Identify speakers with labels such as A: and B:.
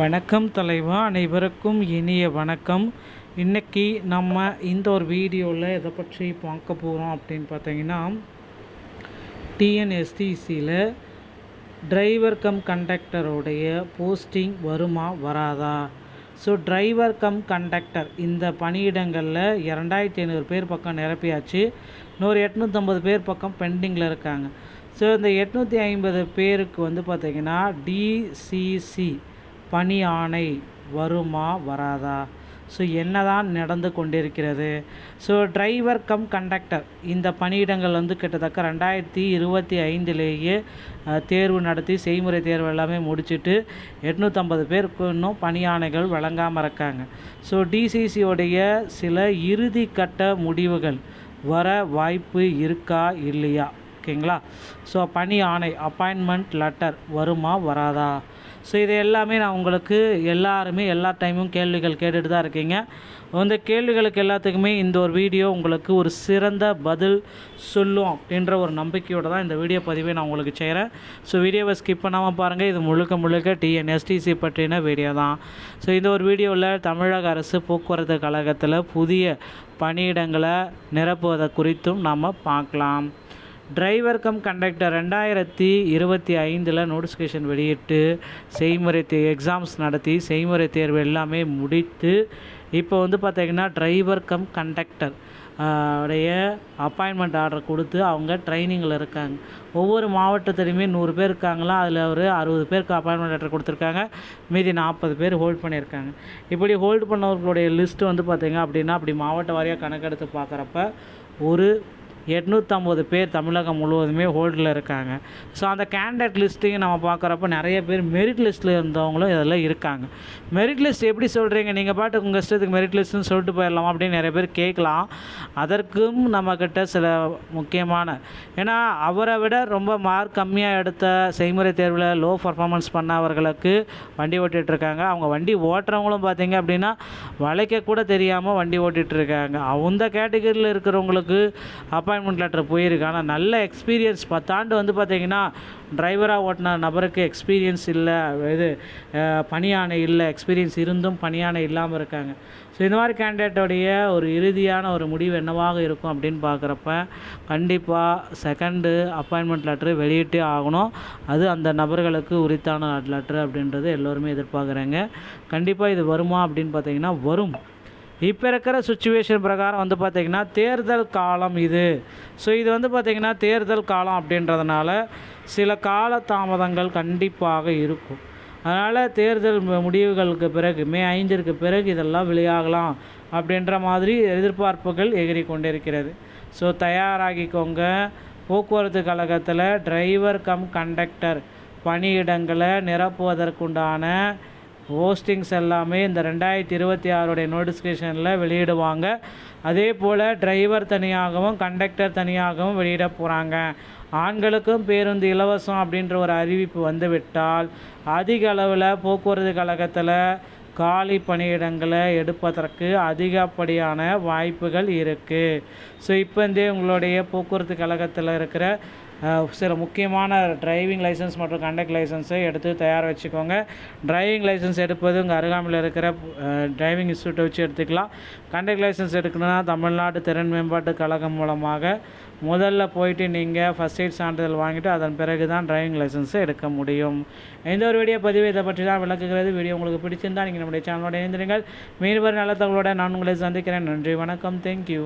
A: வணக்கம் தலைவா, அனைவருக்கும் இனிய வணக்கம். இன்றைக்கி நம்ம இந்த ஒரு வீடியோவில் எதை பற்றி பார்க்க போகிறோம் அப்படின்னு பார்த்தீங்கன்னா, டிஎன்எஸ்டிசியில் டிரைவர் கம் கண்டக்டருடைய போஸ்டிங் வருமா வராதா? ஸோ டிரைவர் கம் கண்டக்டர் இந்த பணியிடங்களில் 2500 பேர் பக்கம் நிரப்பியாச்சு. இன்னொரு 850 பேர் பக்கம் பெண்டிங்கில் இருக்காங்க. ஸோ இந்த 850 பேருக்கு வந்து பார்த்திங்கன்னா டிசிசி பணி ஆணை வருமா வராதா? ஸோ என்னதான் நடந்து கொண்டிருக்கிறது? ஸோ டிரைவர் கம் கண்டக்டர் இந்த பணியிடங்கள் வந்து கிட்டத்தட்ட 2025லேயே தேர்வு நடத்தி செய்முறை தேர்வு எல்லாமே முடிச்சுட்டு 850 பேருக்கு இன்னும் பணி ஆணைகள் வழங்காமல் இருக்காங்க. ஸோ டிசிசியோடைய சில இறுதி கட்ட முடிவுகள் வர வாய்ப்பு இருக்கா இல்லையா? ஓகேங்களா? ஸோ பணி ஆணை அப்பாயின்மெண்ட் லெட்டர் வருமா வராதா? ஸோ இது எல்லாமே நான் உங்களுக்கு எல்லாருமே எல்லா டைமும் கேள்விகள் கேட்டுட்டு தான் இருக்கீங்க. அந்த கேள்விகளுக்கு எல்லாத்துக்குமே இந்த ஒரு வீடியோ உங்களுக்கு ஒரு சிறந்த பதில் சொல்லும் அப்படின்ற ஒரு நம்பிக்கையோடு தான் இந்த வீடியோ பதிவை நான் உங்களுக்கு செய்கிறேன். ஸோ வீடியோவை ஸ்கிப் பண்ணாமல் பாருங்கள். இது முழுக்க டிஎன்எஸ்டிசி பற்றின வீடியோ தான். ஸோ இந்த ஒரு வீடியோவில் தமிழக அரசு போக்குவரத்து கழகத்தில் புதிய பணியிடங்களை நிரப்புவதை குறித்தும் நம்ம பார்க்கலாம். டிரைவர் கம் கண்டக்டர் 2025 நோட்டிஃபிகேஷன் வெளியிட்டு செய்முறை எக்ஸாம்ஸ் நடத்தி செய்முறை தேர்வு எல்லாமே முடித்து இப்போ வந்து பார்த்திங்கன்னா டிரைவர் கம் கண்டக்டர் உடைய அப்பாயின்மெண்ட் ஆர்டர் கொடுத்து அவங்க ட்ரைனிங்கில் இருக்காங்க. ஒவ்வொரு மாவட்டத்துலையுமே 100 பேர் இருக்காங்களாம். அதில் ஒரு 60 பேருக்கு அப்பாயின்மெண்ட் லெட்டர் கொடுத்துருக்காங்க. மீதி 40 பேர் ஹோல்ட் பண்ணியிருக்காங்க. இப்படி ஹோல்டு பண்ணவர்களுடைய லிஸ்ட்டு வந்து பார்த்திங்க அப்படின்னா அப்படி மாவட்ட வாரியாக கணக்கெடுத்து பார்க்குறப்ப ஒரு 850 பேர் தமிழகம் முழுவதுமே ஹோல்டில் இருக்காங்க. ஸோ அந்த கேண்டிடேட் லிஸ்ட்டையும் நம்ம பார்க்குறப்ப நிறைய பேர் மெரிட் லிஸ்ட்டில் இருந்தவங்களும் இதில் இருக்காங்க. மெரிட் லிஸ்ட் எப்படி சொல்கிறீங்க? நீங்கள் பாட்டுக்கு உங்கள் இஷ்டத்துக்கு மெரிட் லிஸ்ட்டுன்னு சொல்லிட்டு போயிடலாம் அப்படின்னு நிறைய பேர் கேட்கலாம். அதற்கும் நம்மக்கிட்ட சில முக்கியமான, ஏன்னா அவரை விட ரொம்ப மார்க் கம்மியாக எடுத்த செய்முறை தேர்வில் லோ பர்ஃபார்மன்ஸ் பண்ணவர்களுக்கு வண்டி ஓட்டிகிட்ருக்காங்க. அவங்க வண்டி ஓட்டுறவங்களும் பார்த்திங்க அப்படின்னா வளைக்க கூட தெரியாமல் வண்டி ஓட்டிகிட்ருக்காங்க. அந்த கேட்டகரியில் இருக்கிறவங்களுக்கு அப்பாயின்மெண்ட் லெட்டர் போயிருக்கு. ஆனால் நல்ல எக்ஸ்பீரியன்ஸ் 10 ஆண்டு வந்து பார்த்திங்கன்னா டிரைவராக ஓட்டின நபருக்கு எக்ஸ்பீரியன்ஸ் இல்லை, இது பணியாணை இல்லை, எக்ஸ்பீரியன்ஸ் இருந்தும் பணியாணை இல்லாமல் இருக்காங்க. ஸோ இந்த மாதிரி கேண்டிடேட்டோடைய ஒரு இறுதியான ஒரு முடிவு என்னவாக இருக்கும் அப்படின்னு பார்க்குறப்ப கண்டிப்பாக செகண்டு அப்பாயின்மெண்ட் லெட்ரு வெளியிட்டே ஆகணும். அது அந்த நபர்களுக்கு உரித்தான லெட்ரு அப்படின்றது எல்லோருமே எதிர்பார்க்குறாங்க. கண்டிப்பாக இது வருமா அப்படின்னு பார்த்திங்கன்னா வரும். இப்போ இருக்கிற சுச்சுவேஷன் பிரகாரம் வந்து பார்த்திங்கன்னா தேர்தல் காலம் இது. ஸோ இது வந்து பார்த்திங்கன்னா தேர்தல் காலம் அப்படின்றதுனால சில கால தாமதங்கள் கண்டிப்பாக இருக்கும். அதனால் தேர்தல் முடிவுகளுக்கு பிறகு மே 5ற்கு பிறகு இதெல்லாம் வெளியாகலாம் அப்படின்ற மாதிரி எதிர்பார்ப்புகள் எகிரி கொண்டிருக்கிறது. ஸோ தயாராகிக்கோங்க. போக்குவரத்து கழகத்தில் டிரைவர் கம் கண்டக்டர் பணியிடங்களை நிரப்புவதற்குண்டான போஸ்டிங்ஸ் எல்லாமே இந்த 2026 நோட்டிஃபிகேஷனில் வெளியிடுவாங்க. அதே போல் டிரைவர் தனியாகவும் கண்டக்டர் தனியாகவும் வெளியிட போகிறாங்க. ஆண்களுக்கும் பேருந்து இலவசம் அப்படின்ற ஒரு அறிவிப்பு வந்துவிட்டால் அதிக அளவில் போக்குவரத்து கழகத்தில் காலி பணியிடங்களை எடுப்பதற்கு அதிகப்படியான வாய்ப்புகள் இருக்குது. ஸோ இப்போ உங்களுடைய போக்குவரத்து கழகத்தில் இருக்கிற சில முக்கியமான டிரைவிங் லைசன்ஸ் மற்றும் கண்டக்ட் லைசன்ஸை எடுத்து தயார் வச்சுக்கோங்க. டிரைவிங் லைசன்ஸ் எடுப்பது உங்கள் அருகாமையில் இருக்கிற டிரைவிங் இன்ஸ்டியூட்டை வச்சு எடுத்துக்கலாம். கண்டக்ட் லைசன்ஸ் எடுக்கணும்னா தமிழ்நாடு திறன் மேம்பாட்டு கழகம் மூலமாக முதல்ல போயிட்டு நீங்கள் ஃபஸ்ட் எய்ட் சான்றிதழ் வாங்கிட்டு அதன் பிறகு தான் டிரைவிங் லைசன்ஸை எடுக்க முடியும். எந்த ஒரு வீடியோ பதிவு இதை பற்றி தான் விளக்குகிறது. வீடியோ உங்களுக்கு பிடிச்சிருந்தால் நீங்கள் நம்முடைய சேனலோட இணைந்திருங்கள். மீண்டும் நல்ல தகவலோடு நான் உங்களை சந்திக்கிறேன். நன்றி, வணக்கம், தேங்க்யூ.